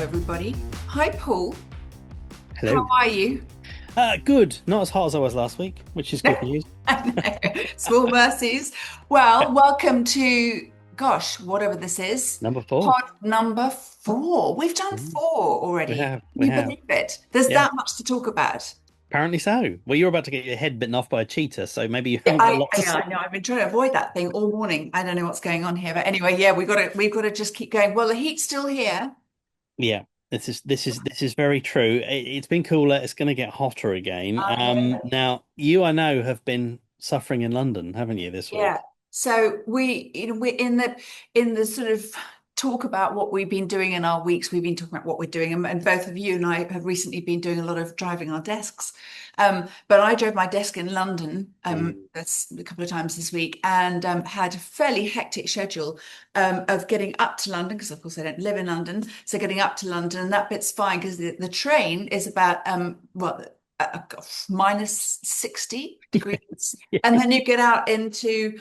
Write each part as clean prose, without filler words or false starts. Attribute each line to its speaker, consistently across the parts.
Speaker 1: everybody. Hi, Paul. How
Speaker 2: Hello.
Speaker 1: are you?
Speaker 2: Good. Not as hot as I was last week, which is good news.
Speaker 1: I know. Small mercies. Well, welcome to, gosh, whatever this is,
Speaker 2: Number four.
Speaker 1: pod number 4. We've done
Speaker 2: Mm,
Speaker 1: 4
Speaker 2: we
Speaker 1: already.
Speaker 2: have.
Speaker 1: Can
Speaker 2: We
Speaker 1: you
Speaker 2: have.
Speaker 1: believe it? There's
Speaker 2: Yeah.
Speaker 1: that much to talk about.
Speaker 2: Apparently so. Well, you're about to get your head bitten off by a cheetah, so maybe you haven't got a lot to
Speaker 1: Yeah,
Speaker 2: say.
Speaker 1: I know. I've been trying to avoid that thing all morning. I don't know what's going on here, but anyway, yeah, we've got to just keep going. Well, the heat's still here.
Speaker 2: Yeah. This is very true. It's been cooler. It's going to get hotter again.
Speaker 1: I know.
Speaker 2: Now you I know have been suffering in London, haven't you, this
Speaker 1: Yeah.
Speaker 2: week?
Speaker 1: So we're in the sort of talk about what we've been doing in our weeks. We've been talking about what we're doing, and both of you and I have recently been doing a lot of driving our desks. But I drove my desk in London
Speaker 2: Mm.
Speaker 1: that's a couple of times this week, and had a fairly hectic schedule of getting up to London because, of course, I don't live in London. So getting up to London, and that bit's fine because the train is about minus 60 degrees. And then you get out into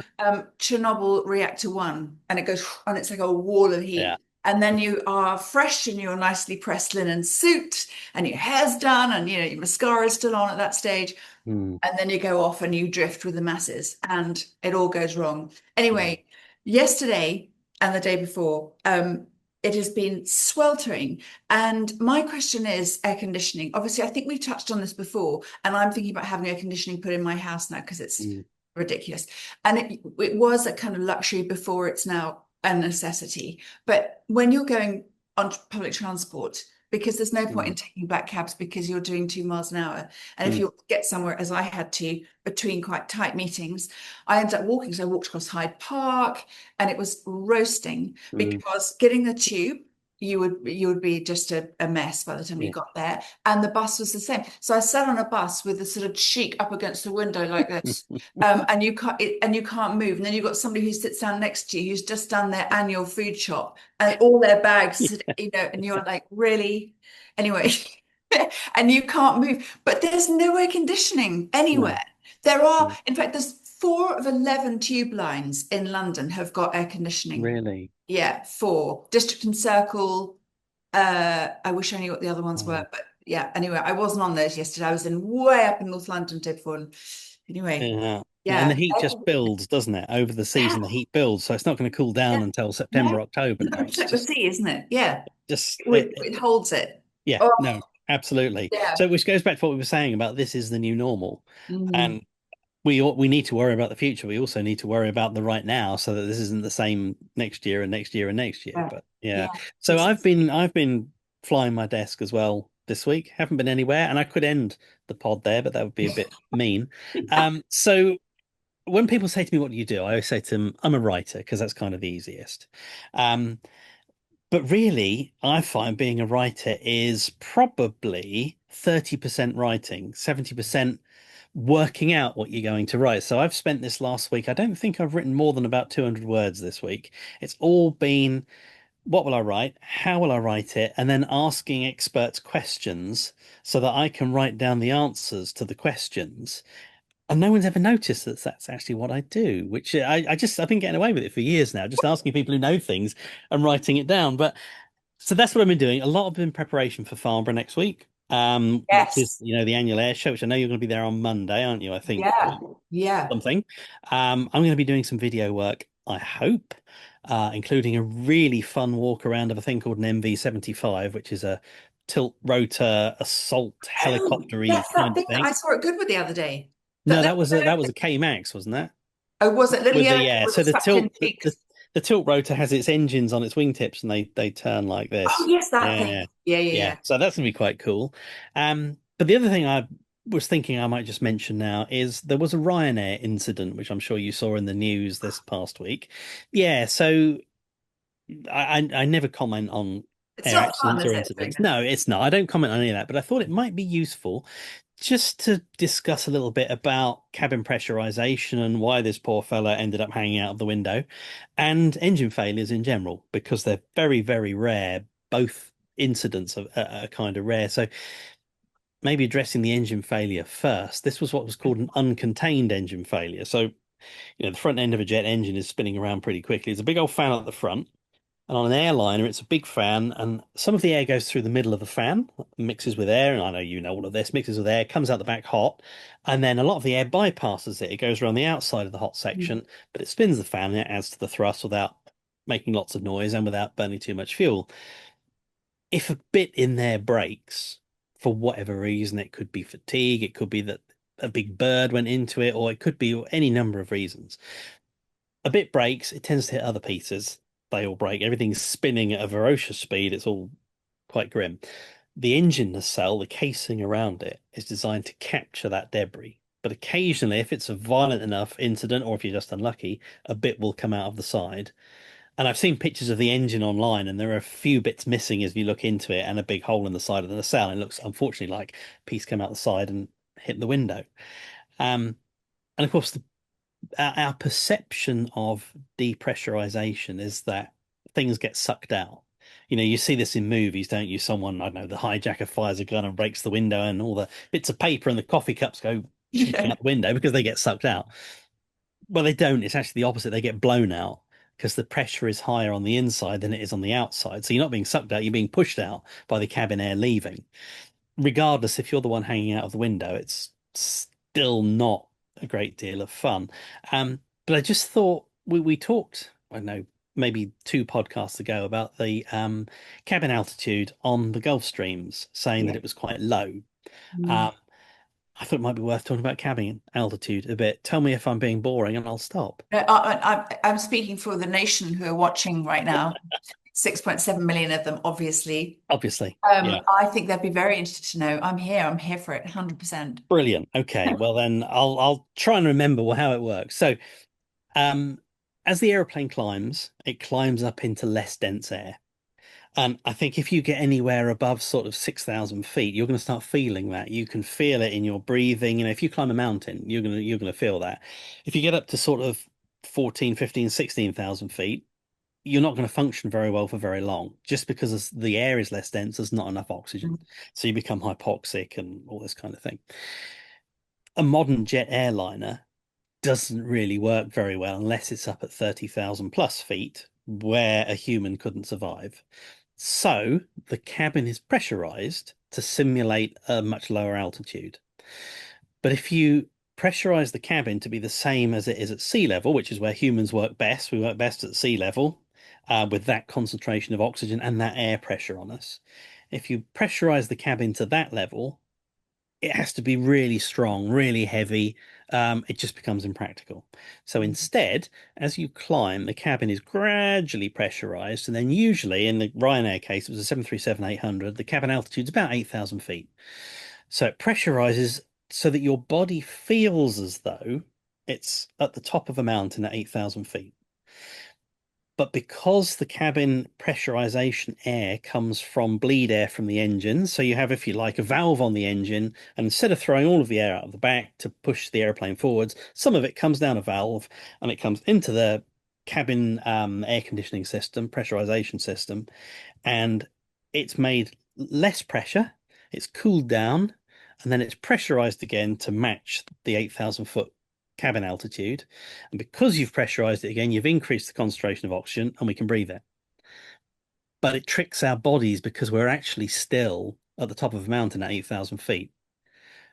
Speaker 1: Chernobyl reactor one, and it goes, and it's like a wall of
Speaker 2: Yeah.
Speaker 1: heat. And then you are fresh in your nicely pressed linen suit, and your hair's done, and your mascara's still on at that stage.
Speaker 2: Mm.
Speaker 1: And then you go off and you drift with the masses, and it all goes wrong.
Speaker 2: Mm.
Speaker 1: Anyway, yesterday and the day before, it has been sweltering. And my question is air conditioning. Obviously, I think we've touched on this before, and I'm thinking about having air conditioning put in my house now because it's
Speaker 2: Mm.
Speaker 1: ridiculous. And it was a kind of luxury before, it's now a necessity. But when you're going on public transport, because there's no point in
Speaker 2: Mm.
Speaker 1: taking black cabs because you're doing 2 miles an hour. And if
Speaker 2: Mm.
Speaker 1: you get somewhere, as I had to, between quite tight meetings, I ended up walking. So I walked across Hyde Park, and it was roasting
Speaker 2: Mm.
Speaker 1: because getting the tube, you would be just a mess by the time you
Speaker 2: Yeah.
Speaker 1: got there. And the bus was the same. So I sat on a bus with the sort of cheek up against the window like this. And you can't move. And then you've got somebody who sits down next to you who's just done their annual food shop, and all their bags, and you're like, really? Anyway, and you can't move. But there's no air conditioning
Speaker 2: No.
Speaker 1: anywhere. There are,
Speaker 2: Mm.
Speaker 1: in fact, there's 4 of 11 tube lines in London have got air conditioning.
Speaker 2: Really?
Speaker 1: Yeah, 4. District and Circle. I wish I knew what the other ones were,
Speaker 2: Oh.
Speaker 1: but yeah, anyway, I wasn't on those yesterday. I was in way up in North London day before. And anyway,
Speaker 2: Yeah. Yeah, and the
Speaker 1: yeah.
Speaker 2: heat just builds, doesn't it? Over the
Speaker 1: Yeah,
Speaker 2: season, the heat builds, so it's not going to cool
Speaker 1: yeah.
Speaker 2: down until
Speaker 1: No,
Speaker 2: September, October now.
Speaker 1: it's
Speaker 2: It's
Speaker 1: like the
Speaker 2: just,
Speaker 1: sea, isn't it? Yeah.
Speaker 2: just,
Speaker 1: It holds it.
Speaker 2: yeah,
Speaker 1: Oh,
Speaker 2: no, absolutely.
Speaker 1: yeah.
Speaker 2: So, which goes back to what we were saying about this is the new normal,
Speaker 1: Mm,
Speaker 2: and we need to worry about the future. We also need to worry about the right now, so that this isn't the same next year and next year and next year.
Speaker 1: yeah.
Speaker 2: But yeah,
Speaker 1: Yeah.
Speaker 2: so I've been flying my desk as well this week. Haven't been anywhere, and I could end the pod there, but that would be a bit mean. So when people say to me, "What do you do?" I always say to them, "I'm a writer," because that's kind of the easiest. Um, but really, I find being a writer is probably 30% writing, 70% working out what you're going to write. So I've spent this last week, I don't think I've written more than about 200 words this week. It's all been what will I write? How will I write it? And then asking experts questions so that I can write down the answers to the questions. And no one's ever noticed that that's actually what I do, which I've been getting away with it for years now, just asking people who know things and writing it down. But so that's what I've been doing. A lot of in preparation for Farnborough next week, which is,
Speaker 1: Yes.
Speaker 2: the annual air show, which I know you're going to be there on Monday, aren't you? I think
Speaker 1: Yeah. Yeah.
Speaker 2: something. I'm going to be doing some video work, I hope, including a really fun walk around of a thing called an MV-75, which is a tilt rotor assault
Speaker 1: Oh,
Speaker 2: helicoptery
Speaker 1: yes, that
Speaker 2: kind of
Speaker 1: thing that
Speaker 2: thing.
Speaker 1: I saw at Goodwood the other day. That
Speaker 2: No,
Speaker 1: little,
Speaker 2: that was a K Max, wasn't that?
Speaker 1: oh, was it little
Speaker 2: With the
Speaker 1: yellow thing
Speaker 2: yeah,
Speaker 1: with
Speaker 2: so
Speaker 1: the
Speaker 2: the
Speaker 1: suction
Speaker 2: tilt
Speaker 1: cheeks?
Speaker 2: the tilt rotor has its engines on its wingtips and they turn like
Speaker 1: Oh,
Speaker 2: this.
Speaker 1: yes, that thing.
Speaker 2: Yeah,
Speaker 1: Yeah, yeah,
Speaker 2: yeah.
Speaker 1: yeah.
Speaker 2: So that's gonna be quite cool. But the other thing I was thinking I might just mention now is there was a Ryanair incident, which I'm sure you saw in the news this past week. Yeah, so I never comment on
Speaker 1: It's
Speaker 2: air
Speaker 1: not fun,
Speaker 2: accidents
Speaker 1: is
Speaker 2: or
Speaker 1: it?
Speaker 2: incidents. No, it's not. I don't comment on any of that, but I thought it might be useful just to discuss a little bit about cabin pressurization and why this poor fella ended up hanging out of the window and engine failures in general, because they're very, very rare. Both incidents are kind of rare. So maybe addressing the engine failure first. This was what was called an uncontained engine failure. So, the front end of a jet engine is spinning around pretty quickly. It's a big old fan at the front. And on an airliner, it's a big fan, and some of the air goes through the middle of the fan, mixes with air, and I know you know all of this, mixes with air, comes out the back hot, and then a lot of the air bypasses it. It goes around the outside of the hot
Speaker 1: Mm.
Speaker 2: section, but it spins the fan and it adds to the thrust without making lots of noise and without burning too much fuel. If a bit in there breaks, for whatever reason, it could be fatigue, it could be that a big bird went into it, or it could be any number of reasons. A bit breaks, it tends to hit other pieces. They all break. Everything's spinning at a ferocious speed. It's all quite grim. The engine nacelle, the casing around it, is designed to capture that debris. But occasionally, if it's a violent enough incident, or if you're just unlucky, a bit will come out of the side. And I've seen pictures of the engine online, and there are a few bits missing as you look into it, and a big hole in the side of the nacelle. And it looks, unfortunately, like a piece came out the side and hit the window. And of course, our perception of depressurization is that things get sucked out. You know, you see this in movies, don't you? Someone, I don't know, the hijacker fires a gun and breaks the window, and all the bits of paper and the coffee cups go shooting
Speaker 1: Yeah.
Speaker 2: out the window because they get sucked out. Well, they don't. It's actually the opposite. They get blown out because the pressure is higher on the inside than it is on the outside. So you're not being sucked out, you're being pushed out by the cabin air leaving. Regardless, if you're the one hanging out of the window, it's still not a great deal of fun. But I just thought we talked, I don't know, maybe two podcasts ago about the cabin altitude on the Gulf Streams, saying that
Speaker 1: Yeah.
Speaker 2: it was quite low.
Speaker 1: Mm.
Speaker 2: Um, I thought it might be worth talking about cabin altitude a bit. Tell me if I'm being boring and I'll stop.
Speaker 1: I'm speaking for the nation who are watching right now. 6.7 million of them, obviously.
Speaker 2: Obviously. Yeah.
Speaker 1: I think they'd be very interested to know. I'm here. I'm here for it, 100%.
Speaker 2: Brilliant. Okay. Well then I'll try and remember how it works. So um as the aeroplane climbs, it climbs up into less dense air. And I think if you get anywhere above sort of 6,000 feet, you're going to start feeling that. You can feel it in your breathing. You know, if you climb a mountain, you're going to feel that. If you get up to sort of 14, 15, 16,000 feet, you're not going to function very well for very long, just because the air is less dense, there's not enough oxygen. So you become hypoxic and all this kind of thing. A modern jet airliner doesn't really work very well unless it's up at 30,000 plus feet, where a human couldn't survive. So the cabin is pressurized to simulate a much lower altitude. But if you pressurize the cabin to be the same as it is at sea level, which is where humans work best, we work best at sea level with that concentration of oxygen and that air pressure on us. If you pressurize the cabin to that level, it has to be really strong, really heavy. It just becomes impractical. So instead, as you climb, the cabin is gradually pressurized. And then usually in the Ryanair case, it was a 737-800, the cabin altitude is about 8,000 feet. So it pressurizes so that your body feels as though it's at the top of a mountain at 8,000 feet. But because the cabin pressurization air comes from bleed air from the engine, so you have, if you like, a valve on the engine, and instead of throwing all of the air out of the back to push the airplane forwards, some of it comes down a valve and it comes into the cabin air conditioning system, pressurization system, and it's made less pressure, it's cooled down, and then it's pressurized again to match the 8,000-foot cabin altitude. And because you've pressurized it again, you've increased the concentration of oxygen and we can breathe it. But it tricks our bodies because we're actually still at the top of a mountain at 8,000 feet.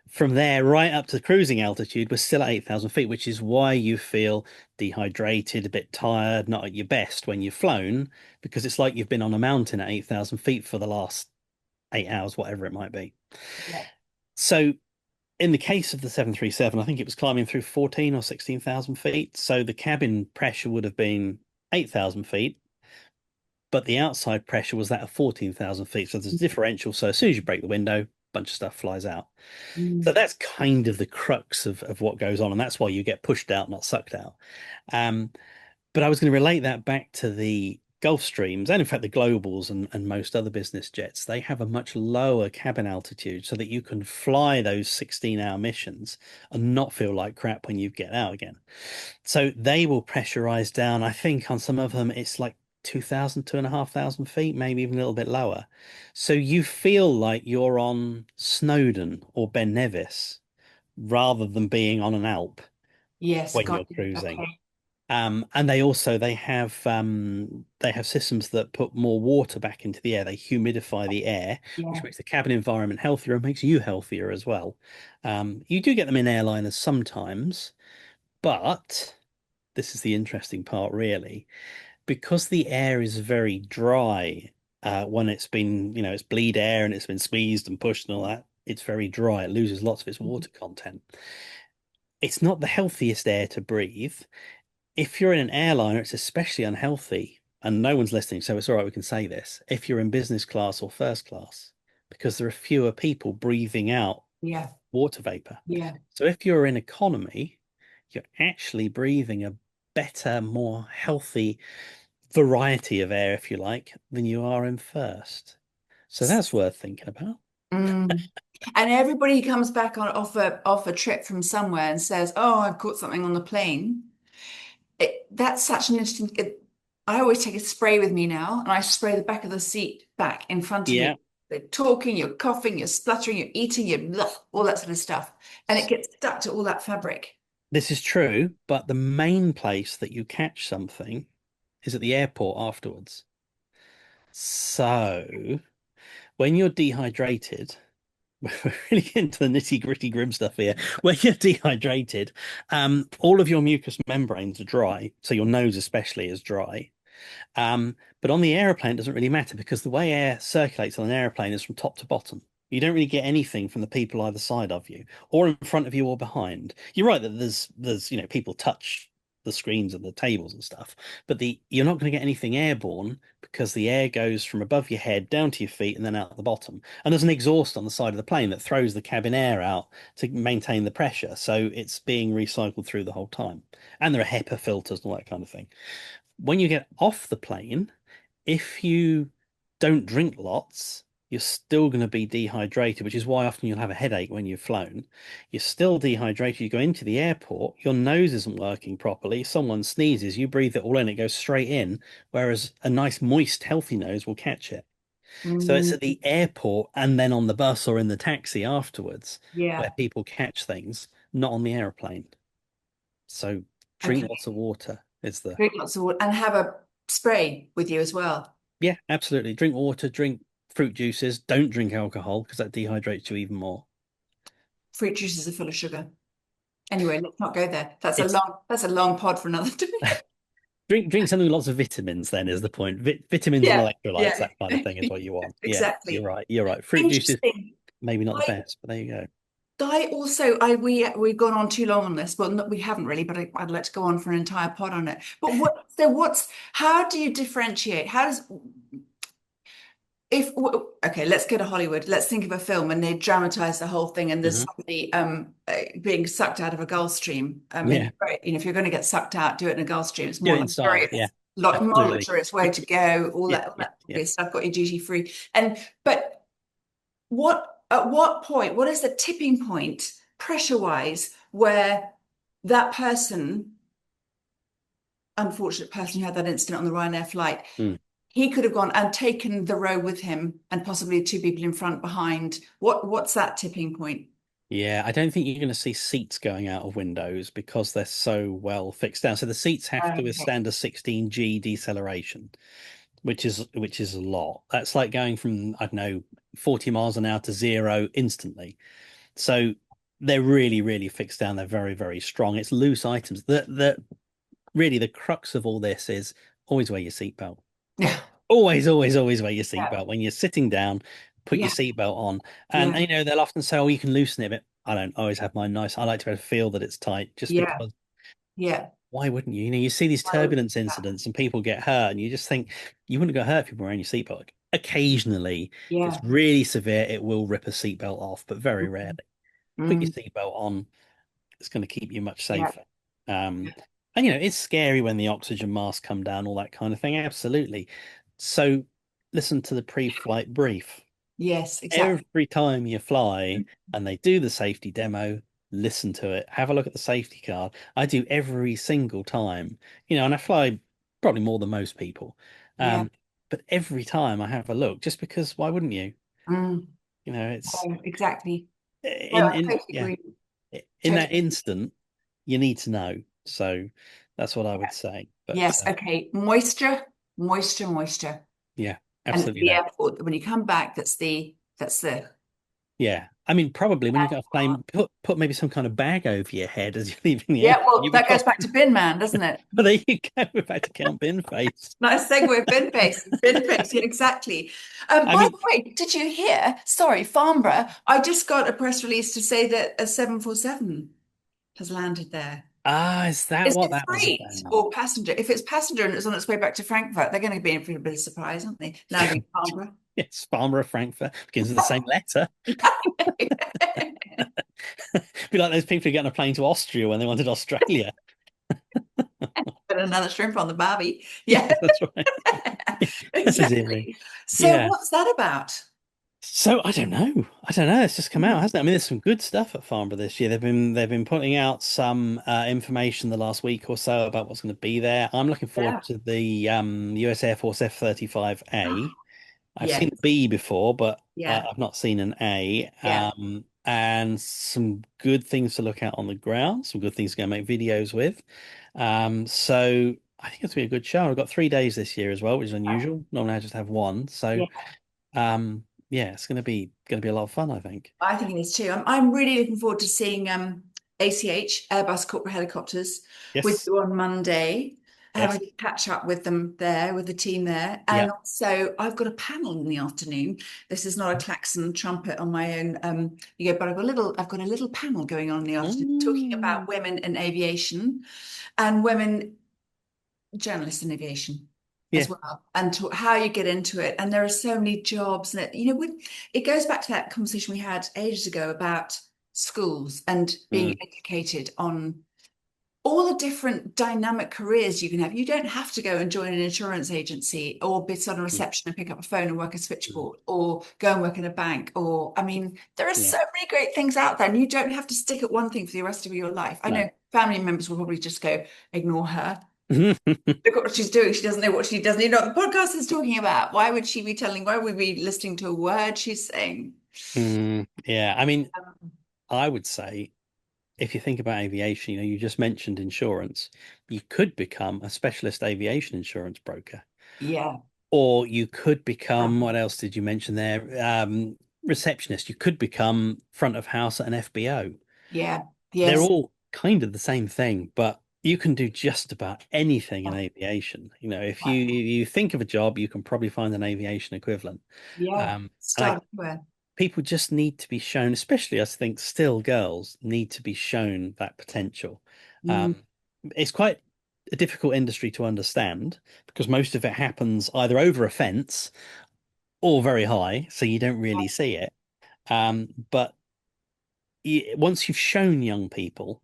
Speaker 2: From there right up to cruising altitude, we're still at 8,000 feet, which is why you feel dehydrated, a bit tired, not at your best when you've flown, because it's like you've been on a mountain at 8,000 feet for the last 8 hours, whatever it might be.
Speaker 1: Yeah.
Speaker 2: So in the case of the 737, I think it was climbing through 14 or 16,000 feet. So the cabin pressure would have been 8,000 feet, but the outside pressure was that of 14,000 feet. So there's a differential. So as soon as you break the window, a bunch of stuff flies out. So
Speaker 1: Mm.
Speaker 2: that's kind of the crux of what goes on. And that's why you get pushed out, not sucked out. Um, but I was going to relate that back to the Gulfstreams and in fact the Globals and most other business jets. They have a much lower cabin altitude so that you can fly those 16-hour missions and not feel like crap when you get out again. So they will pressurize down. I think on some of them it's like 2,000, 2,500 feet, maybe even a little bit lower. So you feel like you're on Snowdon or Ben Nevis rather than being on an Alp
Speaker 1: Yes,
Speaker 2: when
Speaker 1: got
Speaker 2: you're
Speaker 1: you.
Speaker 2: cruising.
Speaker 1: Okay.
Speaker 2: And they have systems that put more water back into the air. They humidify the air, which
Speaker 1: Yeah.
Speaker 2: makes the cabin environment healthier and makes you healthier as well. You do get them in airliners sometimes, but this is the interesting part, really, because the air is very dry. When it's been, it's bleed air and it's been squeezed and pushed and all that, it's very dry. It loses lots of its water content. It's not the healthiest air to breathe. If you're in an airliner, it's especially unhealthy, and no one's listening, so it's all right, we can say this. If you're in business class or first class, because there are fewer people breathing out
Speaker 1: Yeah.
Speaker 2: water vapor.
Speaker 1: Yeah.
Speaker 2: So if you're in economy, you're actually breathing a better, more healthy variety of air, if you like, than you are in first. So that's worth thinking about.
Speaker 1: Mm. And everybody comes back on off a trip from somewhere and says, "Oh, I've caught something on the plane." That's such an interesting. I always take a spray with me now, and I spray the back of the seat back in front of
Speaker 2: Yeah,
Speaker 1: me. You're talking, you're coughing, you're spluttering, you're eating, you're blah, all that sort of stuff, and it gets stuck to all that fabric.
Speaker 2: this is true, but the main place that you catch something is at the airport afterwards. So when you're dehydrated, we're really getting to the nitty-gritty grim stuff here. When you're dehydrated, all of your mucous membranes are dry, so your nose especially is dry. But on the aeroplane, it doesn't really matter because the way air circulates on an airplane is from top to bottom. You don't really get anything from the people either side of you, or in front of you, or behind. You're right that there's people touch the screens and the tables and stuff, but the you're not going to get anything airborne because the air goes from above your head down to your feet and then out the bottom. And there's an exhaust on the side of the plane that throws the cabin air out to maintain the pressure, so it's being recycled through the whole time. And there are HEPA filters and all that kind of thing. When you get off the plane, if you don't drink lots, you're still going to be dehydrated, which is why often you'll have a headache when you've flown. You're still dehydrated. You go into the airport, your nose isn't working properly. Someone sneezes, you breathe it all in, it goes straight in, whereas a nice, moist, healthy nose will catch it. So it's
Speaker 1: Mm,
Speaker 2: at the airport and then on the bus or in the taxi afterwards where
Speaker 1: yeah.
Speaker 2: people catch things, not on the airplane. So drink
Speaker 1: Okay.
Speaker 2: lots of water is the
Speaker 1: Drink lots of water and have a spray with you as well.
Speaker 2: Yeah, absolutely. Drink water, drink fruit juices. Don't drink alcohol because that dehydrates you even more.
Speaker 1: Fruit juices are full of sugar. Anyway, let's not go there.
Speaker 2: It's
Speaker 1: That's a long pod for another day.
Speaker 2: drink something with lots of vitamins, then is the point. Vitamins and
Speaker 1: Yeah,
Speaker 2: electrolytes,
Speaker 1: yeah,
Speaker 2: that kind of thing is what you want. Yeah, you're
Speaker 1: exactly.
Speaker 2: right. You're right. Fruit juices,
Speaker 1: Interesting.
Speaker 2: maybe not the
Speaker 1: I
Speaker 2: best, but there you go.
Speaker 1: I also I we've gone on too long on this. Well, not, we haven't really, but I'd like to go on for an entire pod on it. But what's how do you differentiate? How does if okay, let's go to Hollywood. Let's think of a film and they dramatize the whole thing, and there's
Speaker 2: Hmm.
Speaker 1: somebody being sucked out of a Gulf Stream.
Speaker 2: Yeah,
Speaker 1: If you're going to get sucked out, do it in a Gulf Stream. It's
Speaker 2: do
Speaker 1: more
Speaker 2: it in style. Yeah,
Speaker 1: luxurious, like more
Speaker 2: absolutely.
Speaker 1: luxurious way to go.
Speaker 2: Yeah,
Speaker 1: All
Speaker 2: yeah,
Speaker 1: that
Speaker 2: yeah.
Speaker 1: good stuff. Got your duty free. And but what at what point? What is the tipping point, pressure wise, where that person, unfortunate person who had that incident on the Ryanair flight,
Speaker 2: Mm.
Speaker 1: he could have gone and taken the row with him and possibly two people in front behind. What's that tipping point?
Speaker 2: Yeah, I don't think you're going to see seats going out of windows because they're so well fixed down. So the seats have to
Speaker 1: Okay.
Speaker 2: withstand a 16G deceleration, which is a lot. That's like going from, I don't know, 40 miles an hour to zero instantly. So they're really, really fixed down. They're very, very strong. It's loose items. The really the crux of all this is always wear your seatbelt.
Speaker 1: Yeah.
Speaker 2: Always, always, always wear your
Speaker 1: Yeah.
Speaker 2: seatbelt. When you're sitting down, put your
Speaker 1: Yeah.
Speaker 2: seatbelt on. And,
Speaker 1: Yeah.
Speaker 2: and they'll often say, oh, you can loosen it a bit. I don't always have mine nice. I like to be able to feel that it's tight just
Speaker 1: Yeah.
Speaker 2: because
Speaker 1: Yeah.
Speaker 2: why wouldn't you? You see these
Speaker 1: Why would
Speaker 2: turbulence incidents and people get hurt, and you just think you wouldn't get hurt if you were wearing your seatbelt. Like, occasionally, if
Speaker 1: yeah.
Speaker 2: it's really severe, it will rip a seatbelt off, but very rarely. Put your
Speaker 1: Mm,
Speaker 2: seatbelt on. It's going to keep you much
Speaker 1: yeah.
Speaker 2: safer. And it's scary when the oxygen masks come down, all that kind of thing. Absolutely. So listen to the pre-flight brief.
Speaker 1: Yes, exactly.
Speaker 2: Every time you fly and they do the safety demo, listen to it. Have a look at the safety card. I do every single time, and I fly probably more than most people.
Speaker 1: Yeah.
Speaker 2: Um, but every time I have a look, just because why wouldn't you?
Speaker 1: Mm,
Speaker 2: It's
Speaker 1: exactly. No,
Speaker 2: in
Speaker 1: I
Speaker 2: in
Speaker 1: totally
Speaker 2: yeah,
Speaker 1: agree.
Speaker 2: in that
Speaker 1: Totally.
Speaker 2: instant, you need to know. So That's what I would say. But
Speaker 1: Yes. Okay. Moisture, moisture, moisture.
Speaker 2: yeah,
Speaker 1: And it's
Speaker 2: absolutely
Speaker 1: the
Speaker 2: that.
Speaker 1: airport. When you come back, that's the
Speaker 2: Yeah. I mean, probably when you
Speaker 1: bad
Speaker 2: get off
Speaker 1: part.
Speaker 2: plane, put maybe some kind of bag over your head as you're leaving the
Speaker 1: Yeah,
Speaker 2: airport.
Speaker 1: well,
Speaker 2: You'll be
Speaker 1: that goes
Speaker 2: cold.
Speaker 1: back to Bin Man, doesn't it?
Speaker 2: But there you go. We're back to Count Bin Face.
Speaker 1: Nice segue, bin face, bin face, yeah, exactly.
Speaker 2: I
Speaker 1: By
Speaker 2: mean,
Speaker 1: the way, did you hear? Sorry, Farnborough. I just got a press release to say that a 747 has landed there.
Speaker 2: is that
Speaker 1: Is
Speaker 2: what
Speaker 1: it
Speaker 2: that was
Speaker 1: freight
Speaker 2: about?
Speaker 1: or passenger? If it's passenger and it's on its way back to Frankfurt, they're going to be in for a bit of surprise, aren't they? Landing in Farnborough.
Speaker 2: Yes, Farnborough, Frankfurt begins with the same letter. Be like those people who get on a plane to Austria when they wanted Australia.
Speaker 1: Put another shrimp on the barbie.
Speaker 2: Yeah,
Speaker 1: Yeah,
Speaker 2: that's right. That's his earring.
Speaker 1: exactly. So
Speaker 2: Yeah.
Speaker 1: what's that about?
Speaker 2: So I don't know. I don't know. It's just come out, hasn't it? I mean, there's some good stuff at Farnborough this year. They've been putting out some information the last week or so about what's going to be there. I'm looking forward
Speaker 1: Yeah.
Speaker 2: to the US Air Force F-35A. I've
Speaker 1: Yes.
Speaker 2: seen the B before, but
Speaker 1: Yeah.
Speaker 2: I've not seen an A.
Speaker 1: Yeah.
Speaker 2: And some good things to look at on the ground, some good things to go make videos with. So I think it's gonna be a good show. I've got 3 days this year as well, which is unusual. Normally I just have one. So
Speaker 1: Yeah.
Speaker 2: yeah, it's gonna be a lot of fun, I think.
Speaker 1: I think it is too. I'm really looking forward to seeing ACH, Airbus Corporate Helicopters, with
Speaker 2: Yes,
Speaker 1: you on Monday, having
Speaker 2: yes,
Speaker 1: a catch up with them there, with the team there.
Speaker 2: yeah.
Speaker 1: And also, I've got a panel in the afternoon. This is not a klaxon trumpet on my own, but I've got a little panel going on in the afternoon talking
Speaker 2: Mm,
Speaker 1: about women in aviation and women journalists in aviation as
Speaker 2: yeah.
Speaker 1: well, and to how you get into it. And there are so many jobs that, it goes back to that conversation we had ages ago about schools and being
Speaker 2: Mm,
Speaker 1: educated on all the different dynamic careers you can have. You don't have to go and join an insurance agency or be on a
Speaker 2: mm,
Speaker 1: reception and pick up a phone and work a
Speaker 2: mm,
Speaker 1: switchboard or go and work in a bank. Or, I mean, there are
Speaker 2: yeah.
Speaker 1: so many great things out there, and you don't have to stick at one thing for the rest of your life. I
Speaker 2: No.
Speaker 1: know family members will probably just go, ignore her. Look at what she's doing. She doesn't know what she doesn't know what the podcast is talking about. Why would she be telling? Why would we be listening to a word she's saying?
Speaker 2: Yeah. I mean,
Speaker 1: Um,
Speaker 2: I would say if you think about aviation, you just mentioned insurance. You could become a specialist aviation insurance broker,
Speaker 1: yeah,
Speaker 2: or you could become, what else did you mention there? Receptionist. You could become front of house at an FBO.
Speaker 1: yeah,
Speaker 2: They're
Speaker 1: yes,
Speaker 2: all kind of the same thing, but you can do just about anything in aviation. If you think of a job, you can probably find an aviation equivalent.
Speaker 1: yeah.
Speaker 2: And
Speaker 1: Start anywhere.
Speaker 2: people just need to be shown, especially I think still girls need to be shown that potential.
Speaker 1: Mm,
Speaker 2: Um, it's quite a difficult industry to understand because most of it happens either over a fence or very high, so you don't really see it. But once you've shown young people,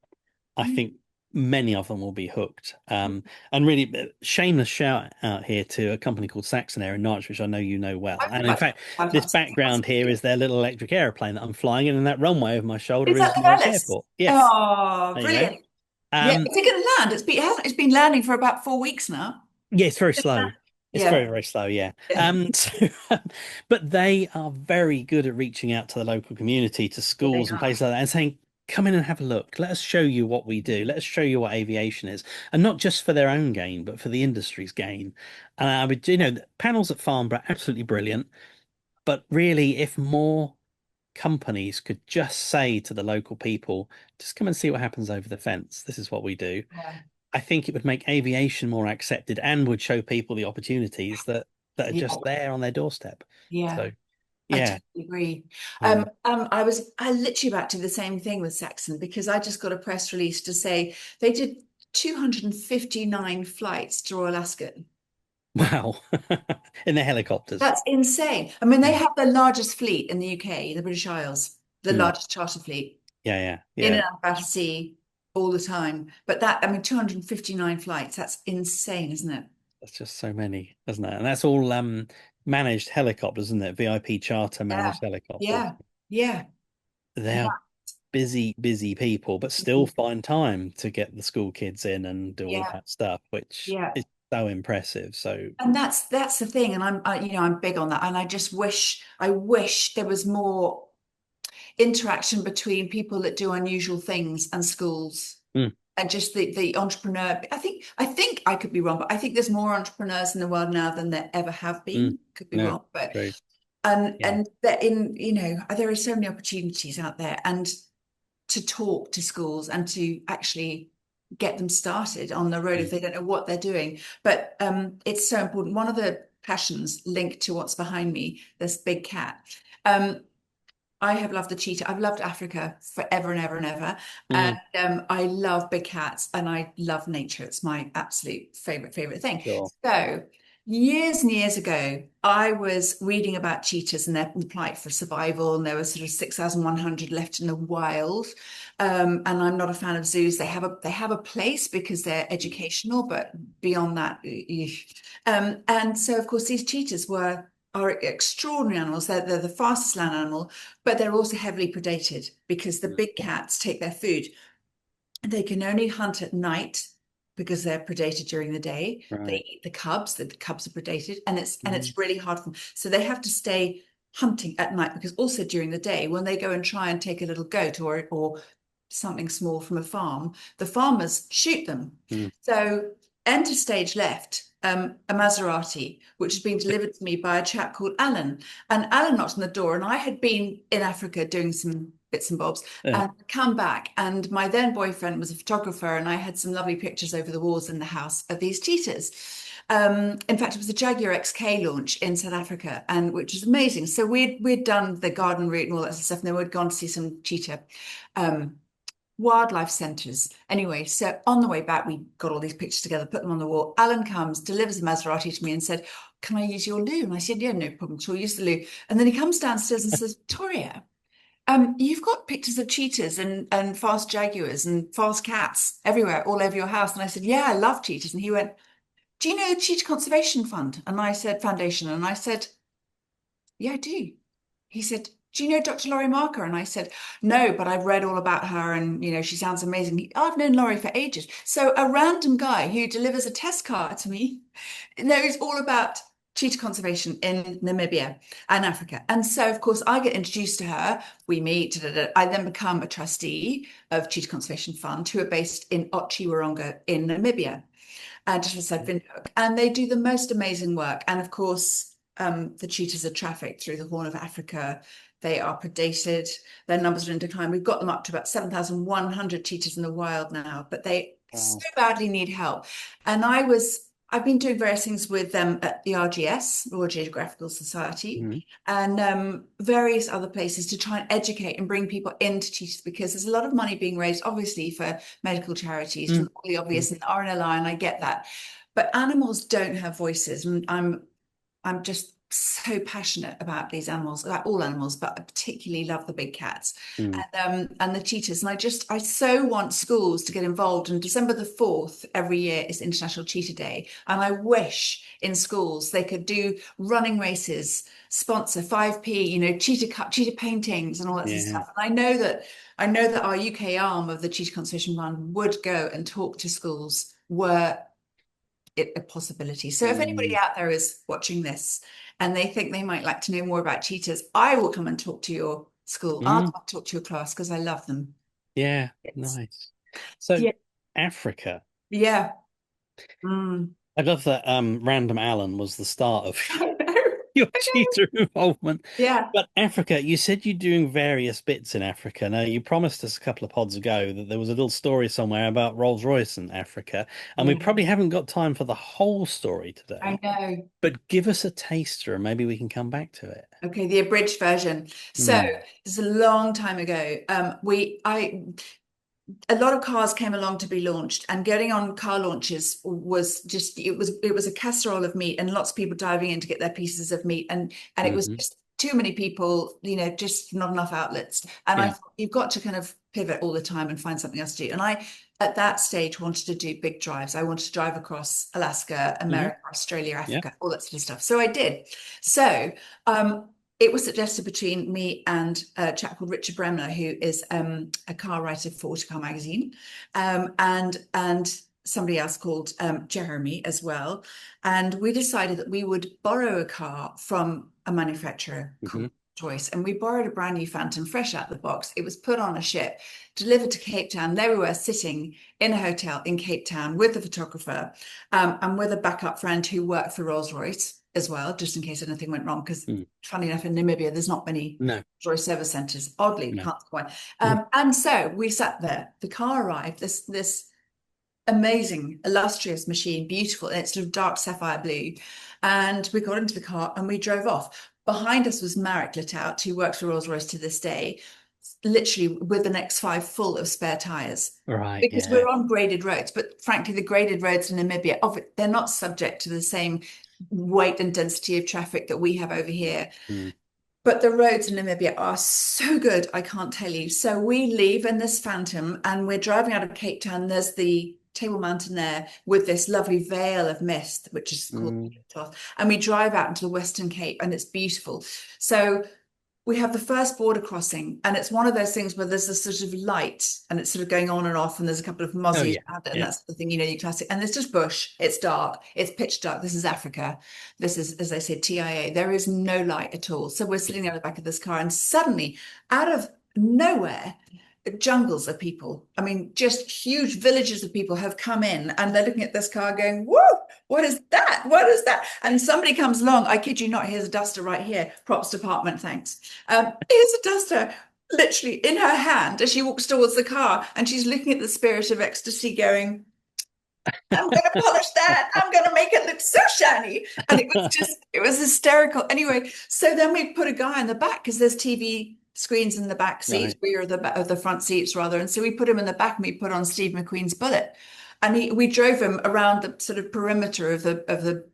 Speaker 2: I
Speaker 1: mm.
Speaker 2: think many of them will be hooked. And really, shameless shout out here to a company called Saxon Air in Norwich, which I know you know well.
Speaker 1: I've
Speaker 2: And in
Speaker 1: got
Speaker 2: fact, this
Speaker 1: fantastic.
Speaker 2: background here is their little electric airplane that I'm flying in, and that runway over my shoulder
Speaker 1: Is
Speaker 2: is
Speaker 1: that the
Speaker 2: Norwich
Speaker 1: Alice?
Speaker 2: Airport. Yes,
Speaker 1: Oh,
Speaker 2: there you go.
Speaker 1: brilliant. Yeah,
Speaker 2: Um,
Speaker 1: is it going to land? It's been landing for about 4 weeks now.
Speaker 2: yeah, it's very slow. It's
Speaker 1: Yeah,
Speaker 2: very, very slow, yeah.
Speaker 1: yeah,
Speaker 2: But they are very good at reaching out to the local community, to
Speaker 1: yeah, they
Speaker 2: schools and
Speaker 1: are.
Speaker 2: places like that, and saying, come in and have a look. Let us show you what we do. Let us show you what aviation is. And not just for their own gain, but for the industry's gain. And I would, the panels at Farnborough, absolutely brilliant. But really, if more companies could just say to the local people, just come and see what happens over the fence. This is what we do.
Speaker 1: Yeah,
Speaker 2: I think it would make aviation more accepted and would show people the opportunities that are
Speaker 1: yeah,
Speaker 2: just there on their doorstep.
Speaker 1: yeah.
Speaker 2: So
Speaker 1: I
Speaker 2: yeah,
Speaker 1: totally agree.
Speaker 2: mm.
Speaker 1: I literally about to do the same thing with Saxon because I just got a press release to say they did 259 flights to Royal Ascot.
Speaker 2: Wow, in the helicopters.
Speaker 1: That's insane. I mean, they
Speaker 2: Mm.
Speaker 1: have the largest fleet in the UK, the British Isles, the
Speaker 2: Mm.
Speaker 1: largest charter fleet
Speaker 2: Yeah, yeah,
Speaker 1: in
Speaker 2: yeah.
Speaker 1: and out of sea all the time. But that, I mean, 259 flights, that's insane, isn't it?
Speaker 2: That's just so many, isn't it? And that's all managed helicopters, isn't it? VIP charter
Speaker 1: Yeah,
Speaker 2: managed helicopters.
Speaker 1: yeah, yeah.
Speaker 2: They are busy, busy people, but still find time to get the school kids in and do all
Speaker 1: Yeah,
Speaker 2: that stuff, which
Speaker 1: yeah.
Speaker 2: is so impressive. So
Speaker 1: And that's the thing, and I'm big on that, and I wish there was more interaction between people that do unusual things and schools.
Speaker 2: mm.
Speaker 1: and just the entrepreneur. I think I could be wrong, but I think there's more entrepreneurs in the world now than there ever have
Speaker 2: Mm.
Speaker 1: been. Could be
Speaker 2: No,
Speaker 1: wrong, but
Speaker 2: true.
Speaker 1: and
Speaker 2: Yeah.
Speaker 1: and that in there are so many opportunities out there, and to talk to schools and to actually get them started on the road if
Speaker 2: Mm.
Speaker 1: they don't know what they're doing. But it's so important. One of the passions linked to what's behind me, this big cat. Um, I have loved the cheetah. I've loved Africa forever and ever and ever. And
Speaker 2: Mm.
Speaker 1: I love big cats and I love nature. It's my absolute favorite thing.
Speaker 2: Sure.
Speaker 1: So years and years ago, I was reading about cheetahs and their plight for survival, and there were sort of 6,100 left in the wild. And I'm not a fan of zoos. They have a place because they're educational, but beyond that, and so of course these cheetahs are extraordinary animals. They're the fastest land animal, but they're also heavily predated because the
Speaker 2: Mm.
Speaker 1: big cats take their food. They can only hunt at night because they're predated during the day. They
Speaker 2: Right.
Speaker 1: eat the cubs. The cubs are predated, and it's
Speaker 2: Mm.
Speaker 1: really hard for them. So they have to stay hunting at night because also during the day, when they go and try and take a little goat or something small from a farm, the farmers shoot them.
Speaker 2: Mm.
Speaker 1: So enter stage left. A Maserati, which has been delivered to me by a chap called Alan. And Alan knocked on the door, and I had been in Africa doing some bits and bobs
Speaker 2: Yeah.
Speaker 1: and come back. And my then boyfriend was a photographer, and I had some lovely pictures over the walls in the house of these cheetahs. In fact, it was a Jaguar XK launch in South Africa, and which was amazing. So we'd done the garden route and all that sort of stuff, and then we'd gone to see some cheetah um, wildlife centres. Anyway, so on the way back, we got all these pictures together, put them on the wall. Alan comes, delivers the Maserati to me, and said, "Can I use your loo?" And I said, "Yeah, no problem. Sure, use the loo." And then he comes downstairs and says, "Victoria, you've got pictures of cheetahs and fast jaguars and fast cats everywhere, all over your house." And I said, "Yeah, I love cheetahs." And he went, "Do you know the Cheetah Conservation Fund?" And I said, "Foundation." And I said, "Yeah, I do." He said, "Do you know Dr. Laurie Marker?" And I said, "No, but I've read all about her and, she sounds amazing." I've known Laurie for ages. So a random guy who delivers a test car to me knows all about cheetah conservation in Namibia and Africa. And so, of course, I get introduced to her. We meet. Da, da, da. I then become a trustee of Cheetah Conservation Fund, who are based in Otjiwarongo in Namibia, just beside Windhoek. And they do the most amazing work. And of course, the cheetahs are trafficked through the Horn of Africa. They are predated. Their numbers are in decline. We've got them up to about 7,100 cheetahs in the wild now, but they so
Speaker 2: Wow.
Speaker 1: badly need help. And I've been doing various things with them at the RGS, Royal Geographical Society,
Speaker 2: Mm.
Speaker 1: and various other places to try and educate and bring people into cheetahs, because there's a lot of money being raised, obviously, for medical charities, for
Speaker 2: Mm.
Speaker 1: all the
Speaker 2: Mm.
Speaker 1: obvious and RNLI, and I get that. But animals don't have voices. And I'm just so passionate about these animals, about all animals, but I particularly love the big cats
Speaker 2: Mm.
Speaker 1: and the cheetahs. And I so want schools to get involved. And December the 4th every year is International Cheetah Day. And I wish in schools they could do running races, sponsor 5p, cheetah cup, cheetah paintings and all that sort of
Speaker 2: Yeah.
Speaker 1: stuff. And I know that our UK arm of the Cheetah Conservation Fund would go and talk to schools were it a possibility. So if anybody
Speaker 2: Mm.
Speaker 1: out there is watching this and they think they might like to know more about cheetahs, I will come and talk to your school. I'll
Speaker 2: Mm.
Speaker 1: come and talk to your class because I love them.
Speaker 2: Yeah.
Speaker 1: It's,
Speaker 2: Nice. So
Speaker 1: yeah,
Speaker 2: Africa.
Speaker 1: yeah. Mm.
Speaker 2: I love that Random Alan was the start of
Speaker 1: I know.
Speaker 2: your
Speaker 1: I know.
Speaker 2: cheetah involvement.
Speaker 1: Yeah.
Speaker 2: But Africa, you said you're doing various bits in Africa. Now, you promised us a couple of pods ago that there was a little story somewhere about Rolls-Royce in Africa, and we
Speaker 1: Yeah.
Speaker 2: probably haven't got time for the whole story
Speaker 1: I
Speaker 2: today.
Speaker 1: know.
Speaker 2: But give us a taster, and maybe we can come back to it.
Speaker 1: Okay, the abridged version. So
Speaker 2: Mm.
Speaker 1: this is a long time ago. A lot of cars came along to be launched, and getting on car launches was just it was a casserole of meat and lots of people diving in to get their pieces of meat, and it was
Speaker 2: Hmm.
Speaker 1: just too many people, just not enough outlets. And I
Speaker 2: Yeah.
Speaker 1: thought you've got to kind of pivot all the time and find something else to do. And I at that stage wanted to do big drives. I wanted to drive across Alaska,
Speaker 2: Hmm.
Speaker 1: America, Australia,
Speaker 2: Yeah.
Speaker 1: Africa, all that sort of stuff. So I did. So it was suggested between me and a chap called Richard Bremner, who is a car writer for Autocar magazine, and somebody else called Jeremy as well. And we decided that we would borrow a car from a manufacturer
Speaker 2: Hmm.
Speaker 1: called Rolls-Royce, and we borrowed a brand new Phantom fresh out of the box. It was put on a ship, delivered to Cape Town. There we were sitting in a hotel in Cape Town with the photographer, and with a backup friend who worked for Rolls-Royce as well, just in case anything went wrong. Because
Speaker 2: Mm.
Speaker 1: funny enough, in Namibia, there's not many
Speaker 2: No,
Speaker 1: Rolls-Royce service centres. Oddly,
Speaker 2: no.
Speaker 1: can't quite. And so we sat there. The car arrived. This amazing, illustrious machine, beautiful, and it's sort of dark sapphire blue. And we got into the car and we drove off. Behind us was Marek lit out, who works for Rolls-Royce to this day, literally with an X5 full of spare tires.
Speaker 2: Right,
Speaker 1: Because
Speaker 2: yeah.
Speaker 1: we're on graded roads, but frankly, the graded roads in Namibia, they're not subject to the same weight and density of traffic that we have over here.
Speaker 2: Mm.
Speaker 1: But the roads in Namibia are so good, I can't tell you. So we leave in this Phantom and we're driving out of Cape Town. There's the Table Mountain there with this lovely veil of mist, which is called
Speaker 2: Mm.
Speaker 1: cloth. And we drive out into the Western Cape and it's beautiful. So we have the first border crossing, and it's one of those things where there's a sort of light and it's sort of going on and off, and there's a couple of
Speaker 2: Oh
Speaker 1: mozzies
Speaker 2: yeah,
Speaker 1: around it, and
Speaker 2: yeah.
Speaker 1: that's the thing, you know, you classic. And there's just bush, it's dark, it's pitch dark. This is Africa. This is, as I said, TIA. There is no light at all. So we're sitting at the back of this car, and suddenly, out of nowhere, jungles of people. I mean, just huge villages of people have come in and they're looking at this car going, whoa, what is that? What is that? And somebody comes along, I kid you not, here's a duster right here, props department, thanks. Here's a duster literally in her hand as she walks towards the car, and she's looking at the Spirit of Ecstasy going, I'm going to polish that. I'm going to make it look so shiny. And it was hysterical. Anyway, so then we put a guy in the back because there's TV screens in the back seats.
Speaker 2: Right.
Speaker 1: We were the front seats rather. And so we put him in the back and we put on Steve McQueen's Bullet. And we drove him around the sort of perimeter of the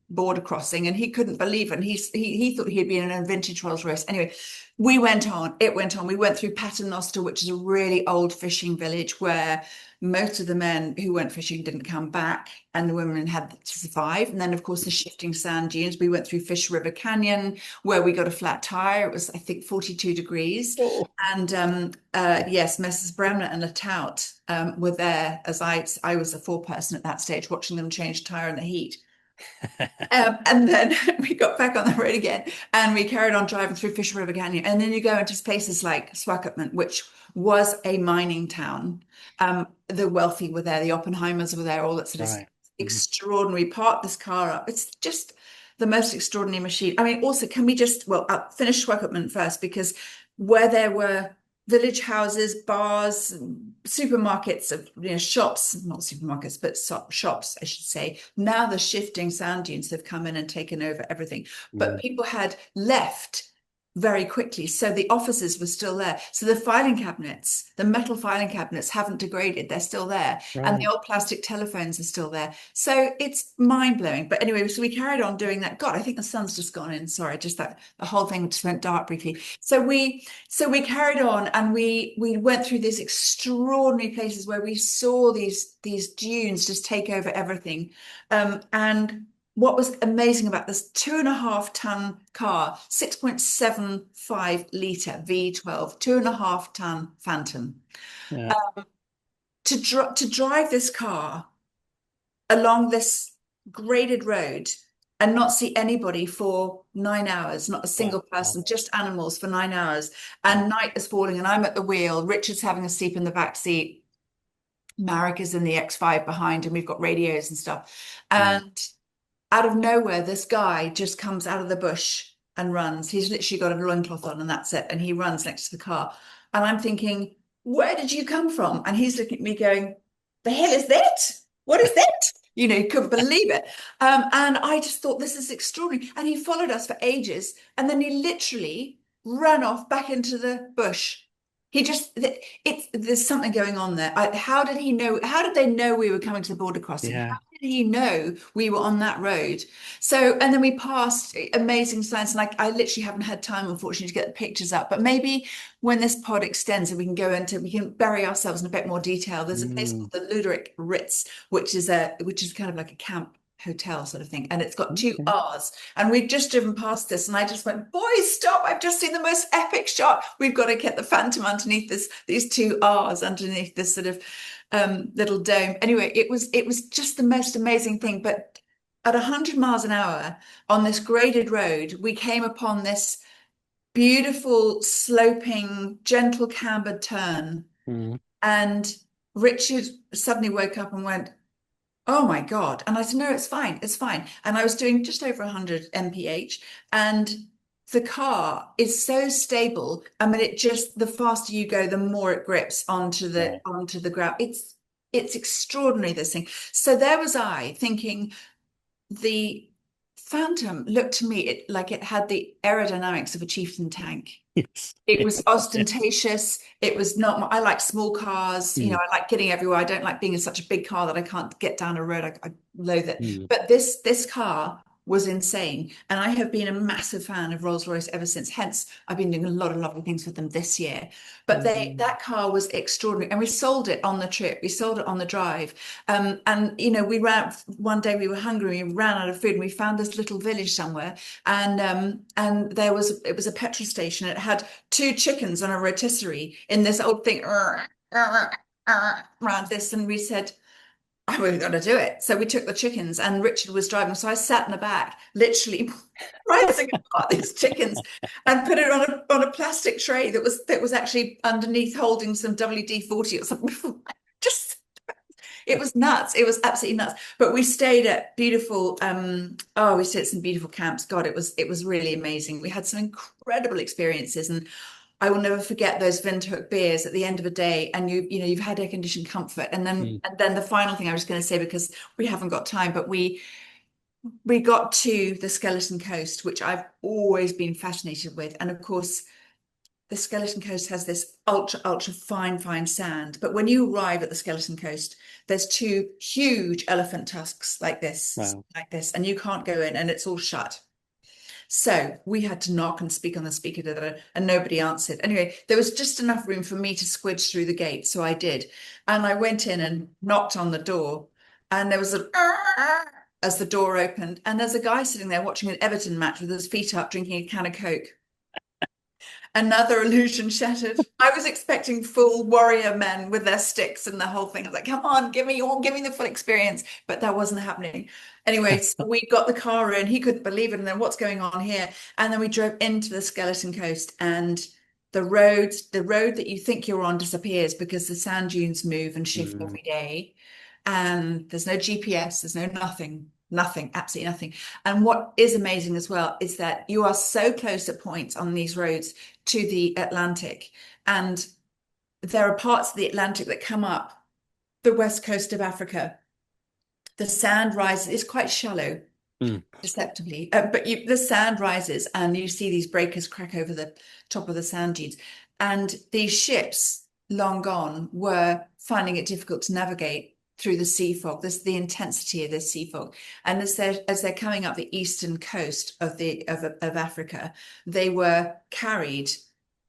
Speaker 1: border crossing, and he couldn't believe it. And he thought he'd been in a vintage Rolls-Royce. Anyway, we went on. It went on. We went through Paternoster, which is a really old fishing village where most of the men who went fishing didn't come back, and the women had to survive. And then, of course, the shifting sand dunes. We went through Fish River Canyon, where we got a flat tire. It was, I think, 42 degrees.
Speaker 2: Oh.
Speaker 1: And yes, Messrs. Bremner and Lataut were there as I was a foreperson at that stage, watching them change tire in the heat. And then we got back on the road again and we carried on driving through Fish River Canyon. And then you go into places like Swakopmund, which was a mining town. The wealthy were there, the Oppenheimers were there, all that sort of
Speaker 2: Right.
Speaker 1: extraordinary. Parked this car up. It's just the most extraordinary machine. I mean, also, can we just, well, I'll finish Swakopmund first, because where there were village houses, bars, supermarkets, of shops, not supermarkets, but shops, I should say. Now the shifting sand dunes have come in and taken over everything. But
Speaker 2: Mm.
Speaker 1: people had left very quickly. So the offices were still there. So the filing cabinets, the metal filing cabinets haven't degraded. They're still there. And the
Speaker 2: Right.
Speaker 1: old plastic telephones are still there. So it's mind blowing. But anyway, so we carried on doing that. God, I think the sun's just gone in. Sorry, just that the whole thing just went dark briefly. So we carried on and we went through these extraordinary places where we saw these dunes just take over everything. And what was amazing about this 2.5 ton car, 6.75 litre V12, 2.5 ton Phantom,
Speaker 2: Yeah.
Speaker 1: to drive this car along this graded road and not see anybody for 9 hours, not a single person, just animals for 9 hours. And night is falling and I'm at the wheel. Richard's having a sleep in the back seat. Marek is in the X5 behind, and we've got radios and stuff. And out of nowhere, this guy just comes out of the bush and runs. He's literally got a loincloth on and that's it. And he runs next to the car. And I'm thinking, where did you come from? And he's looking at me going, the hell is that? What is that? He couldn't believe it. And I just thought, this is extraordinary. And he followed us for ages. And then he literally ran off back into the bush. There's something going on there. How did he know? How did they know we were coming to the border crossing?
Speaker 2: Yeah.
Speaker 1: How did he know we were on that road? So, and then we passed amazing signs. And I literally haven't had time, unfortunately, to get the pictures up. But maybe when this pod extends and we can bury ourselves in a bit more detail. There's a place called the Luderick Ritz, which is kind of like a camp hotel sort of thing, and it's got two
Speaker 2: Okay.
Speaker 1: R's, and we've just driven past this and I just went, boys, stop, I've just seen the most epic shot. We've got to get the Phantom underneath these two R's underneath this sort of little dome. Anyway, it was just the most amazing thing. But at 100 miles an hour on this graded road, we came upon this beautiful, sloping, gentle cambered turn.
Speaker 2: Mm.
Speaker 1: And Richard suddenly woke up and went, "Oh my God." And I said, "No, it's fine. It's fine." And I was doing just over 100 mph. And the car is so stable. I mean, it just, the faster you go, the more it grips
Speaker 2: Wow.
Speaker 1: onto the ground. It's extraordinary, this thing. So there was I thinking the Phantom looked to me like it had the aerodynamics of a chieftain tank.
Speaker 2: Yes.
Speaker 1: It
Speaker 2: Yeah.
Speaker 1: was ostentatious. It was not, I like small cars,
Speaker 2: Mm.
Speaker 1: I like getting everywhere. I don't like being in such a big car that I can't get down a road. I loathe it.
Speaker 2: Mm.
Speaker 1: But this car was insane. And I have been a massive fan of Rolls-Royce ever since. Hence, I've been doing a lot of lovely things with them this year. But
Speaker 2: Mm.
Speaker 1: that car was extraordinary. And we sold it on the trip. We sold it on the drive. And we ran one day, we were hungry, we ran out of food, and we found this little village somewhere. And it was a petrol station. It had two chickens on a rotisserie in this old thing around this, and we said, "Oh, we've got to do it." So we took the chickens, and Richard was driving, so I sat in the back, literally rising apart these chickens, and put it on a plastic tray that was actually underneath, holding some WD-40 or something. Just, it was nuts. It was absolutely nuts. But we stayed at beautiful, we stayed at some beautiful camps. God, it was really amazing. We had some incredible experiences, and I will never forget those Windhoek beers at the end of a day, and you've had air conditioned comfort,
Speaker 2: Mm.
Speaker 1: and then the final thing I was going to say, because we haven't got time, but we got to the Skeleton Coast, which I've always been fascinated with, and of course the Skeleton Coast has this ultra fine sand. But when you arrive at the Skeleton Coast, there's two huge elephant tusks
Speaker 2: Wow.
Speaker 1: like this, and you can't go in, and it's all shut. So we had to knock and speak on the speaker, and nobody answered. Anyway, there was just enough room for me to squidge through the gate. So I did. And I went in and knocked on the door. And there was a as the door opened. And there's a guy sitting there watching an Everton match with his feet up, drinking a can of Coke. Another illusion shattered. I was expecting full warrior men with their sticks and the whole thing. I was like, "Come on, give me the full experience." But that wasn't happening. Anyway, so we got the car in. He couldn't believe it. And then, "What's going on here?" And then we drove into the Skeleton Coast, and the road that you think you're on disappears because the sand dunes move and shift
Speaker 2: Mm.
Speaker 1: every day. And there's no GPS, there's no nothing, absolutely nothing. And what is amazing as well is that you are so close at points on these roads to the Atlantic. And there are parts of the Atlantic that come up the west coast of Africa. The sand rises, it's quite shallow,
Speaker 2: Mm.
Speaker 1: deceptively, but the sand rises and you see these breakers crack over the top of the sand dunes. And these ships, long gone, were finding it difficult to navigate through the sea fog. This the intensity of this sea fog, and as they're coming up the eastern coast of Africa, they were carried,
Speaker 2: Mm.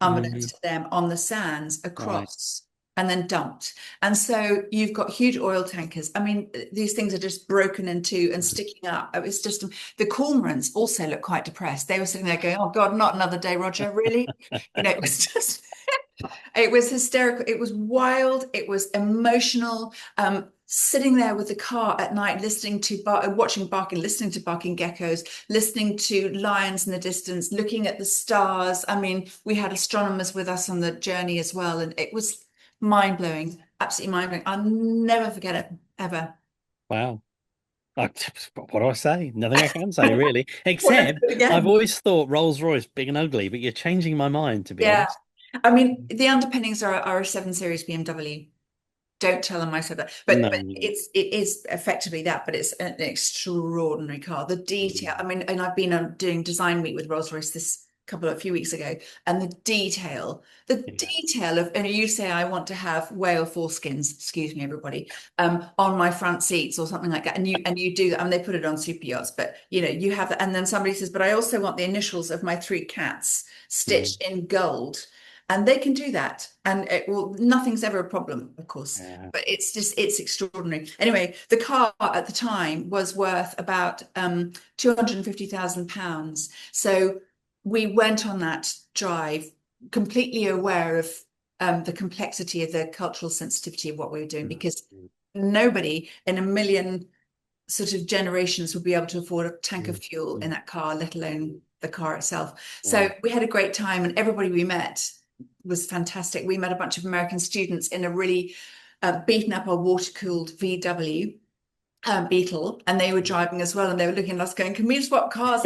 Speaker 1: unbeknownst to them, on the sands
Speaker 2: Right.
Speaker 1: across and then dumped. And so you've got huge oil tankers. I mean, these things are just broken in two and sticking up. It's just, the cormorants also look quite depressed. They were sitting there going, "Oh God, not another day, Roger, really?" It was just, it was hysterical. It was wild. It was emotional. Sitting there with the car at night, watching barking, listening to barking geckos, listening to lions in the distance, looking at the stars. I mean, we had astronomers with us on the journey as well, and it was mind blowing, absolutely mind blowing. I'll never forget it ever.
Speaker 2: Wow. I, what do I say? Nothing I can say, really.
Speaker 1: Want to do
Speaker 2: Except
Speaker 1: it
Speaker 2: I've
Speaker 1: again?
Speaker 2: always thought Rolls-Royce big and ugly, but you're changing my mind, to be
Speaker 1: Yeah.
Speaker 2: honest.
Speaker 1: I mean, the underpinnings are a 7 Series BMW. Don't tell them I said that.
Speaker 2: No,
Speaker 1: But
Speaker 2: no.
Speaker 1: it is effectively that, but it's an extraordinary car. The detail,
Speaker 2: Mm.
Speaker 1: I mean, and I've been doing design week with Rolls-Royce a few weeks ago, and the
Speaker 2: Yeah.
Speaker 1: detail of, and you say, "I want to have whale foreskins," excuse me, everybody, on my front seats or something like that. And you do that, and they put it on super yachts, but you have that. And then somebody says, "But I also want the initials of my three cats
Speaker 2: Mm.
Speaker 1: stitched in gold." And they can do that. And nothing's ever a problem, of course,
Speaker 2: Yeah.
Speaker 1: but it's extraordinary. Anyway, the car at the time was worth about £250,000. So we went on that drive completely aware of the complexity of the cultural sensitivity of what we were doing,
Speaker 2: Mm.
Speaker 1: because nobody in a million sort of generations would be able to afford a tank of
Speaker 2: Mm.
Speaker 1: fuel in
Speaker 2: Mm.
Speaker 1: that car, let alone the car itself. So
Speaker 2: Wow.
Speaker 1: we had a great time, and everybody we met was fantastic. We met a bunch of American students in a really beaten up or water cooled VW Beetle, and they were driving as well, and they were looking at us going, "Can we swap cars?"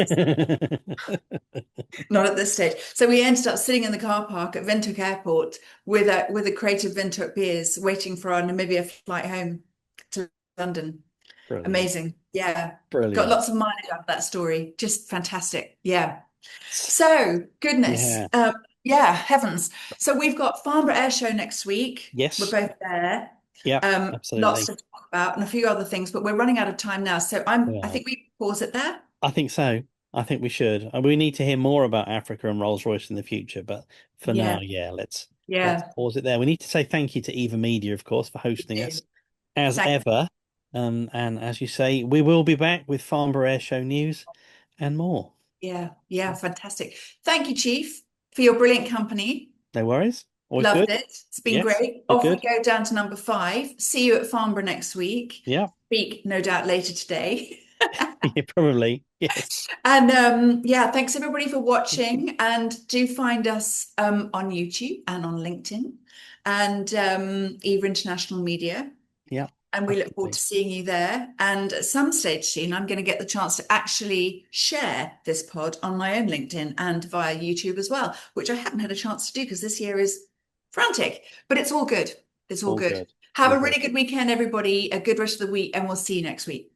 Speaker 1: Not at this stage. So we ended up sitting in the car park at Windhoek Airport with a crate of Windhoek beers, waiting for our Namibia flight home to London.
Speaker 2: Brilliant.
Speaker 1: Amazing. Yeah. Got
Speaker 2: Brilliant.
Speaker 1: lots of mileage out of that story. Just fantastic. Yeah. So, goodness.
Speaker 2: Yeah.
Speaker 1: Yeah, heavens. So we've got Farnborough Airshow next week. We're
Speaker 2: Yes.
Speaker 1: both there.
Speaker 2: Yeah,
Speaker 1: Lots
Speaker 2: absolutely.
Speaker 1: to talk about and a few other things, but we're running out of time now. So I
Speaker 2: Yeah.
Speaker 1: think we pause it there.
Speaker 2: I think so. I think we should. And we need to hear more about Africa and Rolls-Royce in the future. But for now,
Speaker 1: Yeah.
Speaker 2: yeah, let's
Speaker 1: Yeah.
Speaker 2: pause it there. We need to say thank you to Eva Media, of course, for
Speaker 1: We
Speaker 2: hosting
Speaker 1: do.
Speaker 2: us as
Speaker 1: Thank
Speaker 2: ever. And as you say, we will be back with Farnborough Airshow news and more.
Speaker 1: Yeah. Yeah. Fantastic. Thank you, Chief, for your brilliant company.
Speaker 2: No worries. Always
Speaker 1: Loved
Speaker 2: good.
Speaker 1: it. It's been
Speaker 2: Yes,
Speaker 1: great.
Speaker 2: good,
Speaker 1: Off we
Speaker 2: good.
Speaker 1: go down to number 5. See you at Farnborough next week.
Speaker 2: Yeah,
Speaker 1: Speak, no doubt, later today.
Speaker 2: yeah, probably. Yes.
Speaker 1: And yeah, thanks everybody for watching. And do find us on YouTube and on LinkedIn and Eva International Media.
Speaker 2: Yeah,
Speaker 1: And we look forward
Speaker 2: absolutely.
Speaker 1: to seeing you there. And at some stage soon, I'm going to get the chance to actually share this pod on my own LinkedIn and via YouTube as well, which I haven't had a chance to do because this year is frantic. But it's all good. It's all
Speaker 2: All
Speaker 1: good.
Speaker 2: good.
Speaker 1: Have
Speaker 2: All
Speaker 1: a
Speaker 2: good.
Speaker 1: really good weekend, everybody. A good rest of the week, and we'll see you next week.